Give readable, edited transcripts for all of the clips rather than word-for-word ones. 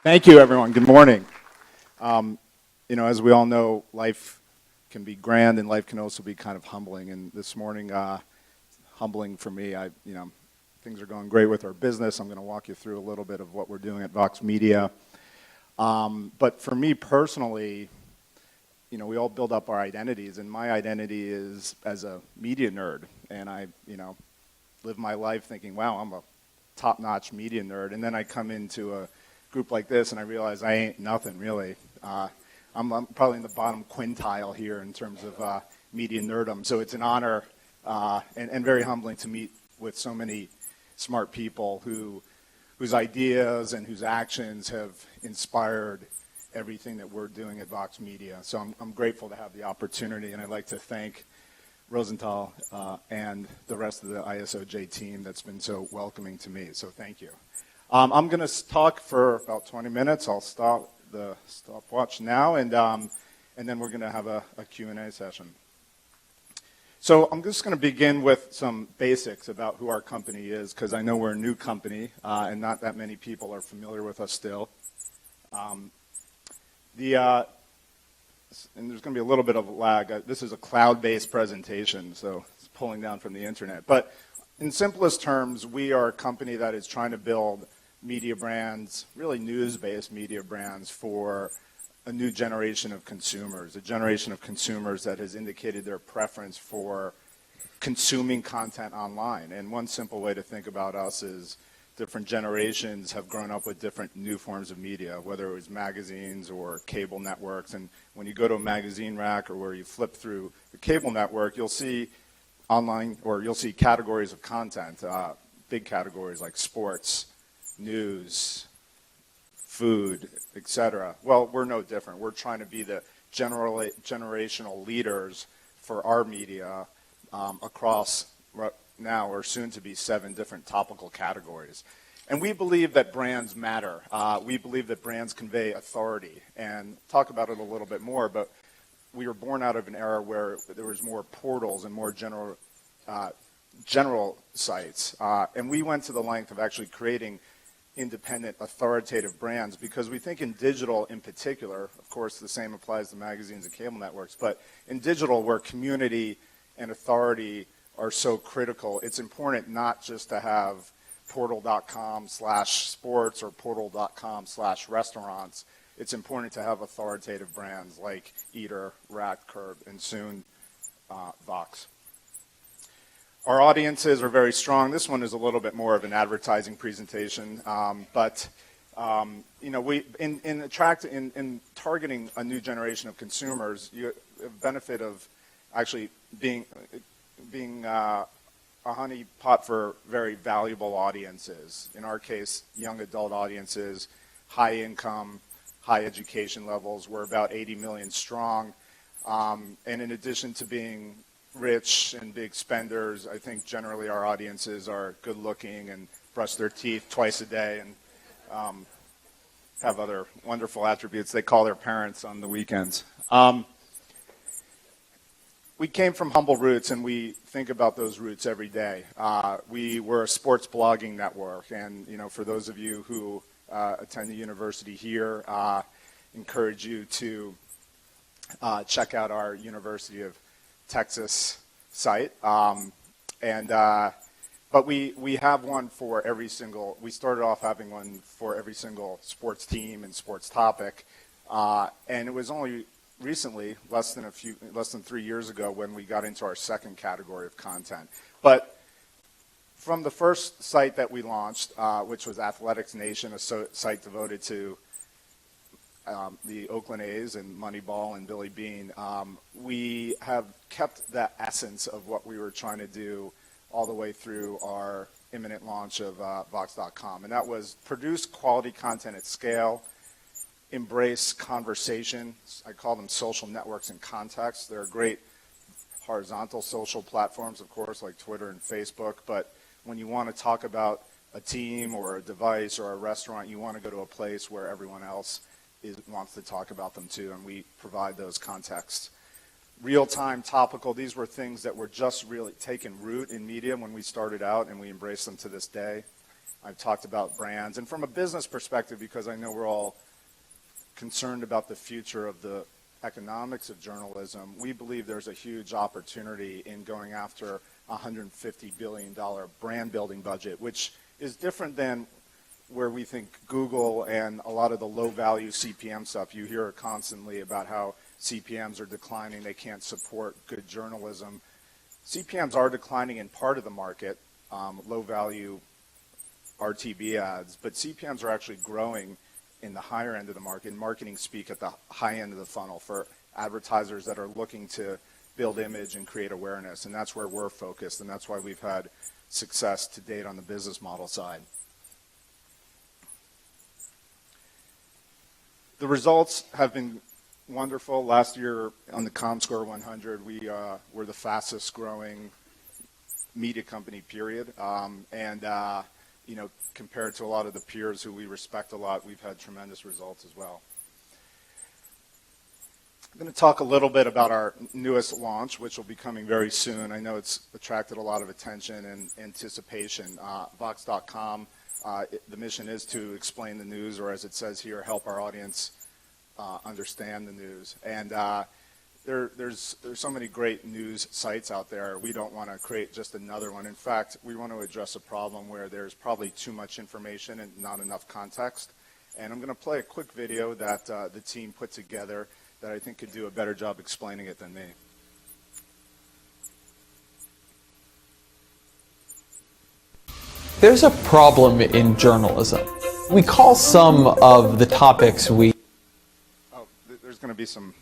Thank you, everyone. Good morning. As we all know, life can be grand and life can also be kind of humbling. And this morning, humbling for me. Things are going great with our business. I'm going to walk you through a little bit of what we're doing at Vox Media. But for me personally, we all build up our identities, and my identity is as a media nerd. And I, live my life thinking, wow, I'm a top-notch media nerd. And then I come into a group like this, and I realize I ain't nothing really. I'm probably in the bottom quintile here in terms of media nerdom. So it's an honor and very humbling to meet with so many smart people whose ideas and whose actions have inspired everything that we're doing at Vox Media. So I'm grateful to have the opportunity, and I'd like to thank Rosenthal and the rest of the ISOJ team that's been so welcoming to me. So thank you. I'm going to talk for about 20 minutes. I'll stop the stopwatch now, and then we're going to have a Q&A session. So I'm just going to begin with some basics about who our company is, because I know we're a new company, and not that many people are familiar with us still. And there's going to be a little bit of a lag. This is a cloud-based presentation, so it's pulling down from the internet. But in simplest terms, we are a company that is trying to build media brands, really news-based media brands for a new generation of consumers, a generation of consumers that has indicated their preference for consuming content online. And one simple way to think about us is different generations have grown up with different new forms of media, whether it was magazines or cable networks. And when you go to a magazine rack or where you flip through the cable network, you'll see online, or you'll see categories of content, big categories like sports, news, food, etc. Well, we're no different. We're trying to be the generational leaders for our media across now or soon to be 7 different topical categories. And we believe that brands matter. We believe that brands convey authority. And talk about it a little bit more, but we were born out of an era where there was more portals and more general sites. And we went to the length of actually creating independent, authoritative brands, because we think in digital in particular, of course the same applies to magazines and cable networks, but in digital where community and authority are so critical, it's important not just to have portal.com/sports or portal.com/restaurants. It's important to have authoritative brands like Eater, Rack, Curb, and soon Vox. Our audiences are very strong. This one is a little bit more of an advertising presentation, but we in targeting a new generation of consumers, you have benefit of actually being a honey pot for very valuable audiences. In our case, young adult audiences, high income, high education levels. We're about 80 million strong, and in addition to being rich and big spenders, I think generally our audiences are good looking and brush their teeth twice a day and have other wonderful attributes. They call their parents on the weekends. We came from humble roots, and we think about those roots every day. We were a sports blogging network, and for those of you who attend the university here, encourage you to check out our University of Texas site, but we have one for every single. We started off having one for every single sports team and sports topic, and it was only recently, less than 3 years ago, when we got into our second category of content. But from the first site that we launched, which was SBNation, a site devoted to the Oakland A's and Moneyball and Billy Beane, we have kept that essence of what we were trying to do all the way through our imminent launch of Vox.com. And that was produce quality content at scale, embrace conversation. I call them social networks in context. They're great horizontal social platforms, of course, like Twitter and Facebook. But when you want to talk about a team or a device or a restaurant, you want to go to a place where everyone else wants to talk about them too, and we provide those contexts. Real-time, topical, these were things that were just really taking root in media when we started out, and we embrace them to this day. I've talked about brands. And from a business perspective, because I know we're all concerned about the future of the economics of journalism, we believe there's a huge opportunity in going after a $150 billion brand building budget, which is different than where we think Google and a lot of the low value CPM stuff. You hear constantly about how CPMs are declining, they can't support good journalism. CPMs are declining in part of the market, low value RTB ads, but CPMs are actually growing in the higher end of the market, in marketing speak, at the high end of the funnel for advertisers that are looking to build image and create awareness. And that's where we're focused, and that's why we've had success to date on the business model side. The results have been wonderful. Last year on the ComScore 100, we were the fastest growing media company, period. You know, compared to a lot of the peers who we respect a lot, we've had tremendous results as well. I'm going to talk a little bit about our newest launch, which will be coming very soon. I know it's attracted a lot of attention and anticipation. Vox.com, the mission is to explain the news, or as it says here, help our audience understand the news. And there's so many great news sites out there. We don't want to create just another one. In fact, we want to address a problem where there's probably too much information and not enough context. And I'm going to play a quick video that the team put together that I think could do a better job explaining it than me. There's a problem in journalism. We call some of the topics we... Oh, there's going to be some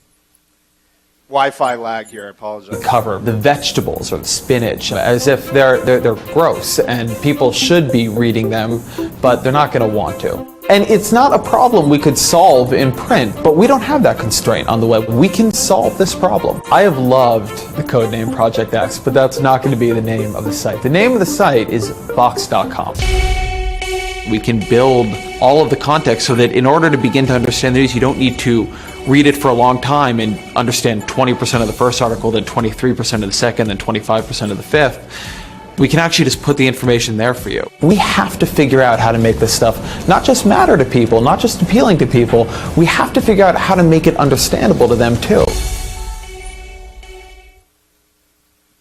Wi-Fi lag here, I apologize. ...cover, the vegetables or the spinach, as if they're gross and people should be reading them, but they're not going to want to. And it's not a problem we could solve in print, but we don't have that constraint on the web. We can solve this problem. I have loved the codename Project X, but that's not going to be the name of the site. The name of the site is Vox.com. We can build all of the context so that in order to begin to understand the news, you don't need to read it for a long time and understand 20% of the first article, then 23% of the second, then 25% of the fifth. We can actually just put the information there for you. We have to figure out how to make this stuff not just matter to people, not just appealing to people, we have to figure out how to make it understandable to them too.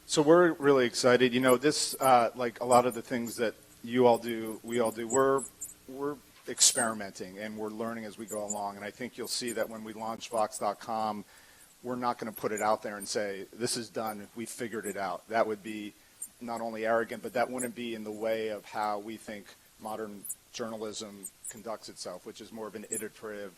So we're really excited. You know, this, like a lot of the things that you all do, we all do, we're experimenting and we're learning as we go along. And I think you'll see that when we launch Vox.com, we're not going to put it out there and say, this is done, we figured it out. That would be not only arrogant, but that wouldn't be in the way of how we think modern journalism conducts itself, which is more of an iterative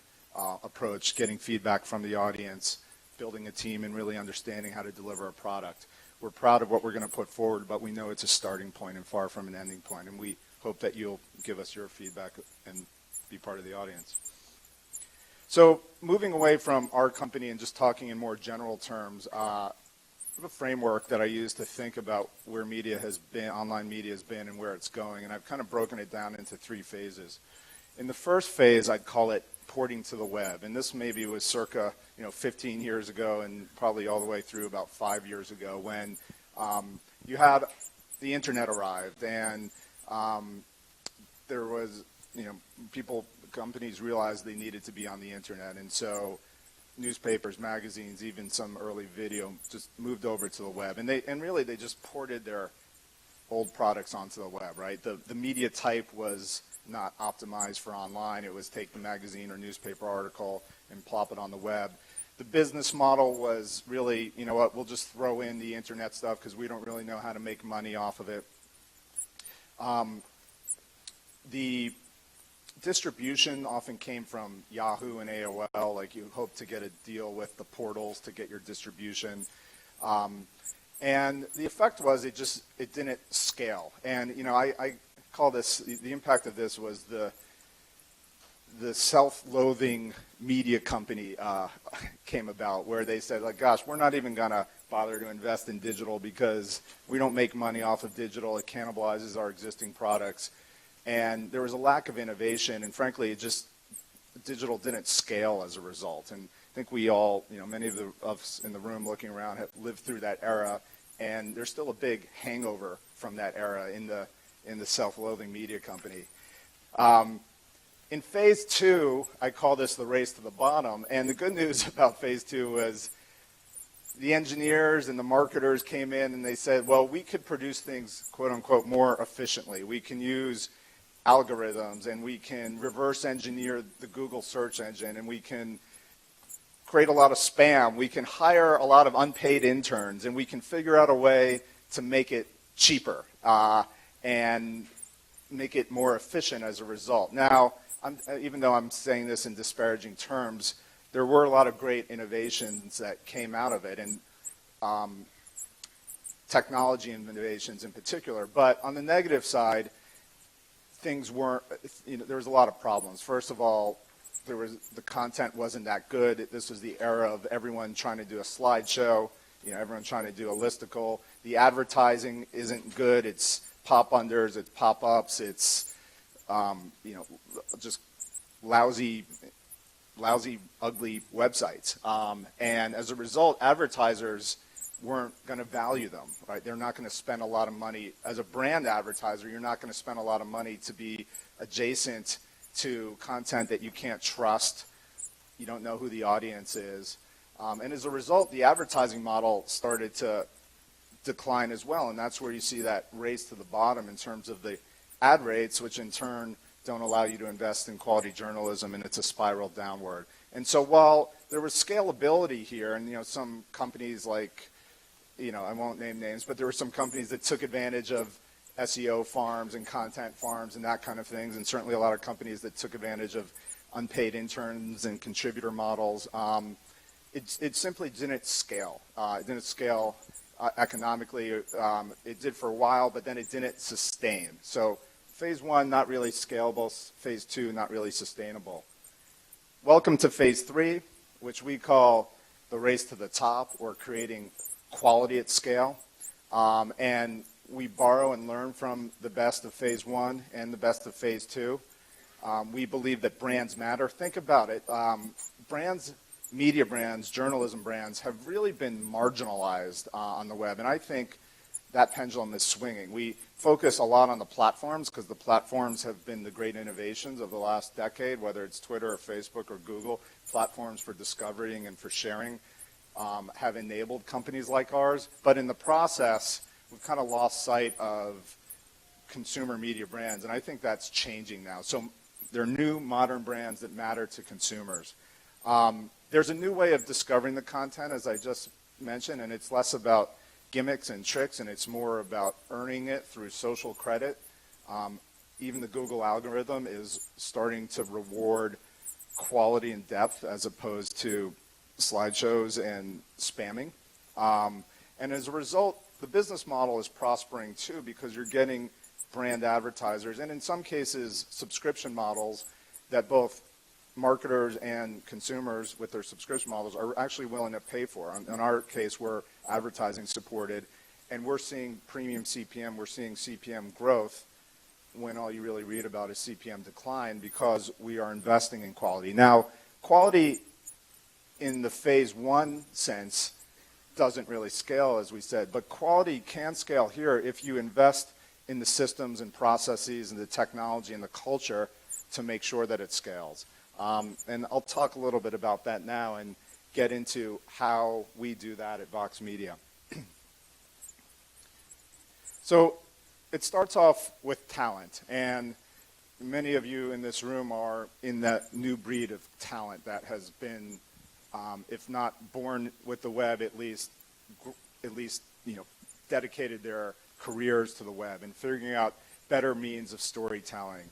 approach, getting feedback from the audience, building a team, and really understanding how to deliver a product. We're proud of what we're going to put forward, but we know it's a starting point and far from an ending point, and we hope that you'll give us your feedback and be part of the audience. So moving away from our company and just talking in more general terms, I have a framework that I use to think about where media has been, online media has been, and where it's going, and I've kind of broken it down into three phases. In the first phase, I'd call it porting to the web, and this maybe was circa 15 years ago and probably all the way through about 5 years ago when you had the internet arrived, and there was, companies realized they needed to be on the internet, and so newspapers, magazines, even some early video just moved over to the web, and really they just ported their old products onto the web, right? The media type was not optimized for online. It was take the magazine or newspaper article and plop it on the web. The business model was really, you know what, we'll just throw in the internet stuff because we don't really know how to make money off of it. The distribution often came from Yahoo and AOL, like you hope to get a deal with the portals to get your distribution. And the effect was it didn't scale. And I call this, the impact of this was the self-loathing media company came about, where they said, like, gosh, we're not even gonna bother to invest in digital because we don't make money off of digital. It cannibalizes our existing products. And there was a lack of innovation, and frankly, digital didn't scale as a result. And I think we all, many of us in the room looking around have lived through that era, and there's still a big hangover from that era in the in the self-loathing media company. In phase 2, I call this the race to the bottom, and the good news about phase 2 was the engineers and the marketers came in and they said, well, we could produce things, quote unquote, more efficiently. We can use algorithms and we can reverse engineer the Google search engine and we can create a lot of spam. We can hire a lot of unpaid interns and we can figure out a way to make it cheaper and make it more efficient as a result. Now, even though I'm saying this in disparaging terms, there were a lot of great innovations that came out of it, and technology innovations in particular. But on the negative side, things weren't, there was a lot of problems. First of all, the content wasn't that good. This was the era of everyone trying to do a slideshow, everyone trying to do a listicle. The advertising isn't good. It's pop-unders, it's pop-ups, it's just lousy, ugly websites. And as a result, advertisers weren't going to value them, right? They're not going to spend a lot of money. As a brand advertiser, you're not going to spend a lot of money to be adjacent to content that you can't trust. You don't know who the audience is. And as a result, the advertising model started to decline as well, and that's where you see that race to the bottom in terms of the ad rates, which in turn don't allow you to invest in quality journalism, and it's a spiral downward. And so while there was scalability here, and some companies like, I won't name names, but there were some companies that took advantage of SEO farms and content farms and that kind of things, and certainly a lot of companies that took advantage of unpaid interns and contributor models. It simply didn't scale. It didn't scale economically. It did for a while, but then it didn't sustain. So phase 1, not really scalable. Phase 2, not really sustainable. Welcome to phase 3, which we call the race to the top, or creating quality at scale. And we borrow and learn from the best of phase 1 and the best of phase 2. We believe that brands matter. Think about it. Brands, media brands, journalism brands have really been marginalized on the web, and I think that pendulum is swinging. We focus a lot on the platforms because the platforms have been the great innovations of the last decade, whether it's Twitter or Facebook or Google. Platforms for discovering and for sharing have enabled companies like ours, but in the process, we've kind of lost sight of consumer media brands, and I think that's changing now. So they're new, modern brands that matter to consumers. There's a new way of discovering the content, as I just mentioned, and it's less about gimmicks and tricks, and it's more about earning it through social credit. Even the Google algorithm is starting to reward quality and depth as opposed to slideshows and spamming. And as a result, the business model is prospering too, because you're getting brand advertisers, and in some cases, subscription models that both marketers and consumers with their subscription models are actually willing to pay for. In our case, we're advertising supported, and we're seeing premium CPM, we're seeing CPM growth when all you really read about is CPM decline, because we are investing in quality. Now, quality in the phase 1 sense doesn't really scale, as we said, but quality can scale here if you invest in the systems and processes and the technology and the culture to make sure that it scales. And I'll talk a little bit about that now and get into how we do that at Vox Media. So it starts off with talent, and many of you in this room are in that new breed of talent that has been, if not born with the web, at least dedicated their careers to the web and figuring out better means of storytelling.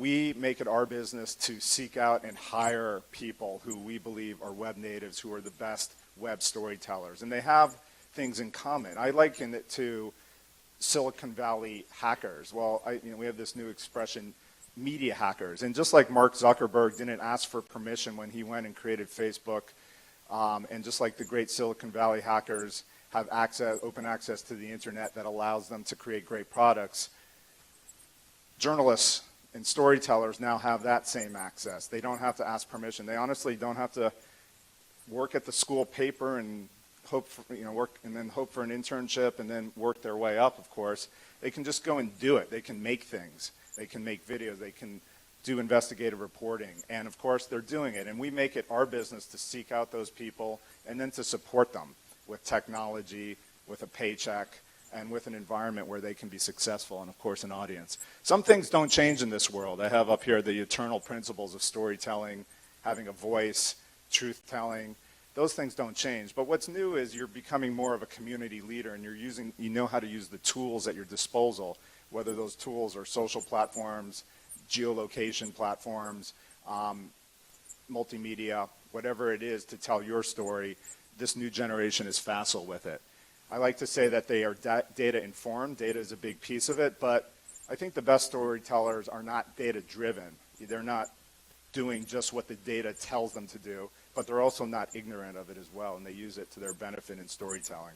We make it our business to seek out and hire people who we believe are web natives, who are the best web storytellers. And they have things in common. I liken it to Silicon Valley hackers. Well, we have this new expression, media hackers. And just like Mark Zuckerberg didn't ask for permission when he went and created Facebook, and just like the great Silicon Valley hackers have open access to the internet that allows them to create great products, journalists and storytellers now have that same access. They don't have to ask permission. They honestly don't have to work at the school paper and hope for, work and then hope for an internship and then work their way up, of course. They can just go and do it. They can make things. They can make videos. They can do investigative reporting. And of course, they're doing it. And we make it our business to seek out those people and then to support them with technology, with a paycheck, and with an environment where they can be successful, and of course an audience. Some things don't change in this world. I have up here the eternal principles of storytelling, having a voice, truth-telling. Those things don't change. But what's new is you're becoming more of a community leader, and you know how to use the tools at your disposal, whether those tools are social platforms, geolocation platforms, multimedia, whatever it is to tell your story. This new generation is facile with it. I like to say that they are data informed. Data is a big piece of it, but I think the best storytellers are not data driven. They're not doing just what the data tells them to do, but they're also not ignorant of it as well, and they use it to their benefit in storytelling.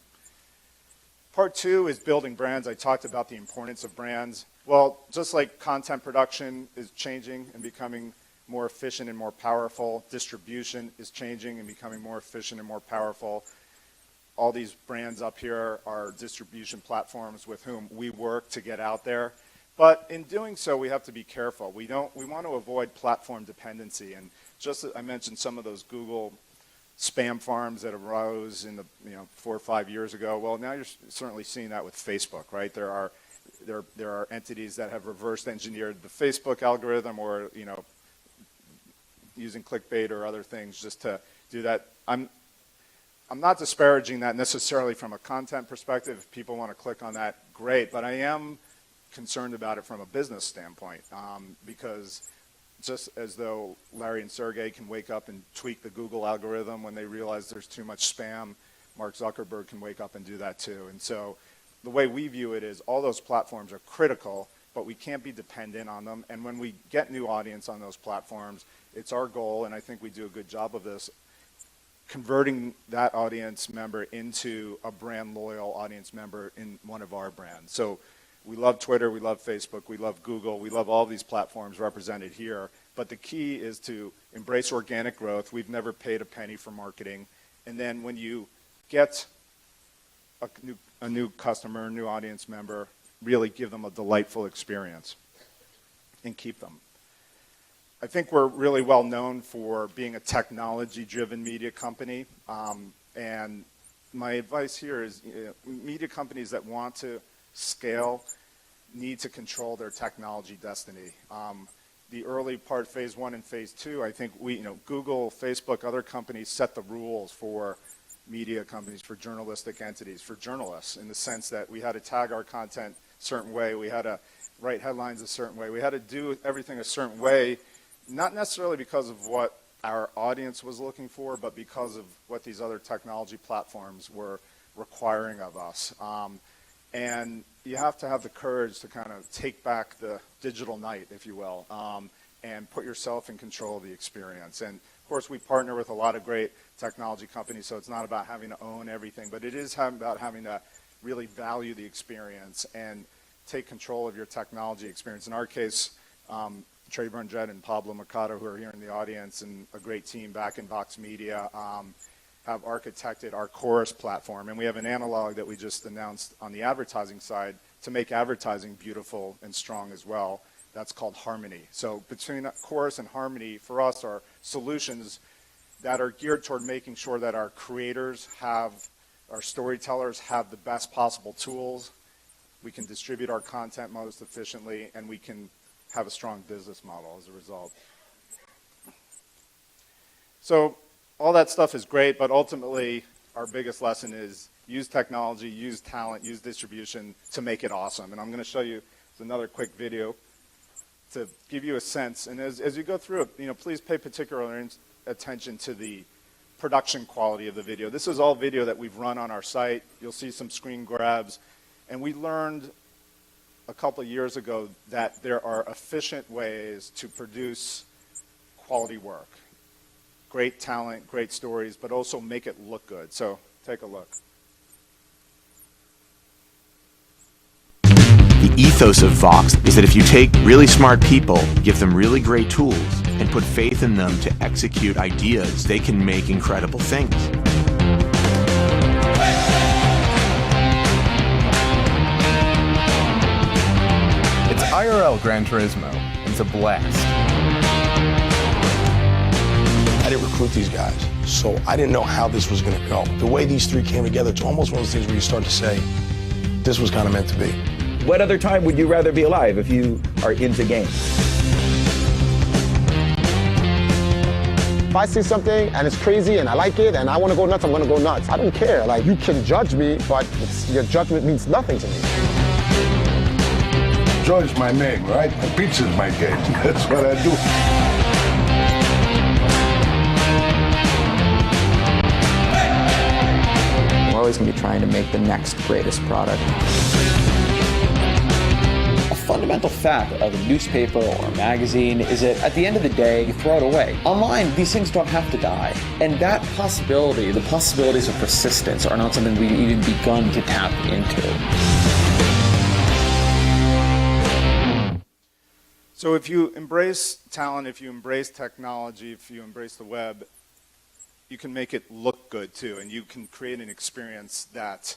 Part two is building brands. I talked about the importance of brands. Well, just like content production is changing and becoming more efficient and more powerful, distribution is changing and becoming more efficient and more powerful. All these brands up here are distribution platforms with whom we work to get out there. But in doing so, we have to be careful. We want to avoid platform dependency. And just as I mentioned some of those Google spam farms that arose in the 4 or 5 years ago. Well, now you're certainly seeing that with Facebook, right? There are entities that have reverse engineered the Facebook algorithm, or using clickbait or other things just to do that. I'm not disparaging that necessarily from a content perspective. If people want to click on that, great. But I am concerned about it from a business standpoint, because just as though Larry and Sergey can wake up and tweak the Google algorithm when they realize there's too much spam, Mark Zuckerberg can wake up and do that too. And so the way we view it is all those platforms are critical, but we can't be dependent on them. And when we get new audience on those platforms, it's our goal, and I think we do a good job of this, converting that audience member into a brand loyal audience member in one of our brands. So we love Twitter, we love Facebook, we love Google, we love all these platforms represented here. But the key is to embrace organic growth. We've never paid a penny for marketing. And then when you get a new customer, a new audience member, really give them a delightful experience and keep them. I think we're really well known for being a technology-driven media company, and my advice here is media companies that want to scale need to control their technology destiny. The early part, phase 1 and phase 2, I think Google, Facebook, other companies set the rules for media companies, for journalistic entities, for journalists, in the sense that we had to tag our content a certain way, we had to write headlines a certain way, we had to do everything a certain way. Not necessarily because of what our audience was looking for, but because of what these other technology platforms were requiring of us. And you have to have the courage to kind of take back the digital night, if you will, and put yourself in control of the experience. And of course, we partner with a lot of great technology companies, so it's not about having to own everything, but it is about having to really value the experience and take control of your technology experience. In our case, Trey Burnett and Pablo Mercado, who are here in the audience, and a great team back in Vox Media, have architected our Chorus platform. And we have an analog that we just announced on the advertising side to make advertising beautiful and strong as well. That's called Harmony. So between Chorus and Harmony, for us, are solutions that are geared toward making sure that our creators have, our storytellers have the best possible tools. We can distribute our content most efficiently, and we can have a strong business model as a result. So all that stuff is great, but ultimately our biggest lesson is use technology, use talent, use distribution to make it awesome. And I'm going to show you another quick video to give you a sense. And as you go through it, please pay particular attention to the production quality of the video. This is all video that we've run on our site. You'll see some screen grabs. And we learned a couple of years ago that there are efficient ways to produce quality work. Great talent, great stories, but also make it look good. So take a look. The ethos of Vox is that if you take really smart people, give them really great tools, and put faith in them to execute ideas, they can make incredible things. It's IRL Gran Turismo. It's a blast. I didn't recruit these guys, so I didn't know how this was going to go. The way these three came together, it's almost one of those things where you start to say, this was kind of meant to be. What other time would you rather be alive if you are into games? If I see something and it's crazy and I like it and I want to go nuts, I'm going to go nuts. I don't care. Like, you can judge me, but your judgment means nothing to me. Joy's my name, right? And pizza's my game. That's what I do. We're always going to be trying to make the next greatest product. A fundamental fact of a newspaper or a magazine is that at the end of the day, you throw it away. Online, these things don't have to die. And that possibility, the possibilities of persistence, are not something we've even begun to tap into. So if you embrace talent, if you embrace technology, if you embrace the web, you can make it look good too, and you can create an experience that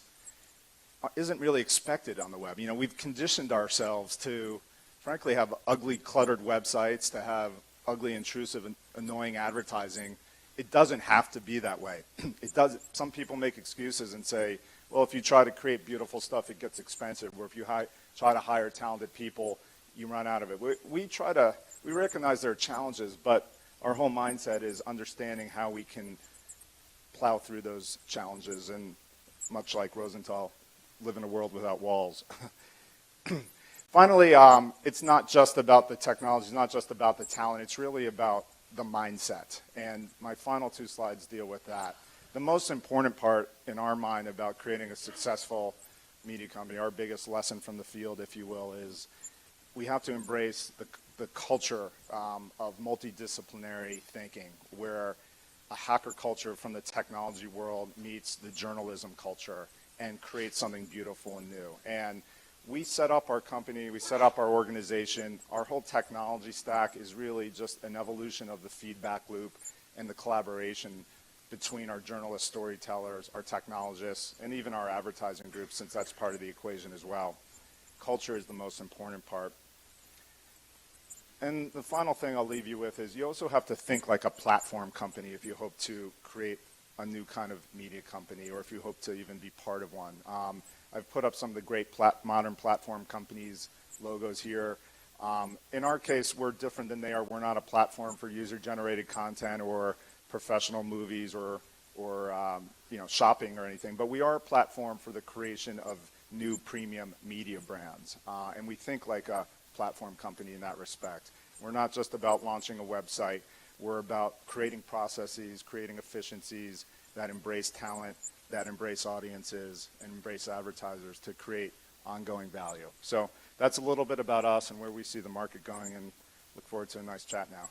isn't really expected on the web. You know, we've conditioned ourselves to, frankly, have ugly, cluttered websites, to have ugly, intrusive, and annoying advertising. It doesn't have to be that way. It does. Some people make excuses and say, well, if you try to create beautiful stuff, it gets expensive, or if you try to hire talented people, you run out of it. We recognize there are challenges, but our whole mindset is understanding how we can plow through those challenges, and much like Rosenthal, live in a world without walls. Finally, it's not just about the technology, it's not just about the talent, it's really about the mindset. And my final two slides deal with that. The most important part in our mind about creating a successful media company, our biggest lesson from the field, if you will, is we have to embrace the culture of multidisciplinary thinking, where a hacker culture from the technology world meets the journalism culture and creates something beautiful and new. And we set up our company, we set up our organization, our whole technology stack is really just an evolution of the feedback loop and the collaboration between our journalists, storytellers, our technologists, and even our advertising group, since that's part of the equation as well. Culture is the most important part. And the final thing I'll leave you with is you also have to think like a platform company if you hope to create a new kind of media company, or if you hope to even be part of one. I've put up some of the great modern platform companies' logos here. In our case, we're different than they are. We're not a platform for user-generated content or professional movies or shopping or anything, but we are a platform for the creation of new premium media brands. And we think like a platform company in that respect. We're not just about launching a website. We're about creating processes, creating efficiencies that embrace talent, that embrace audiences, and embrace advertisers to create ongoing value. So that's a little bit about us and where we see the market going, and look forward to a nice chat now.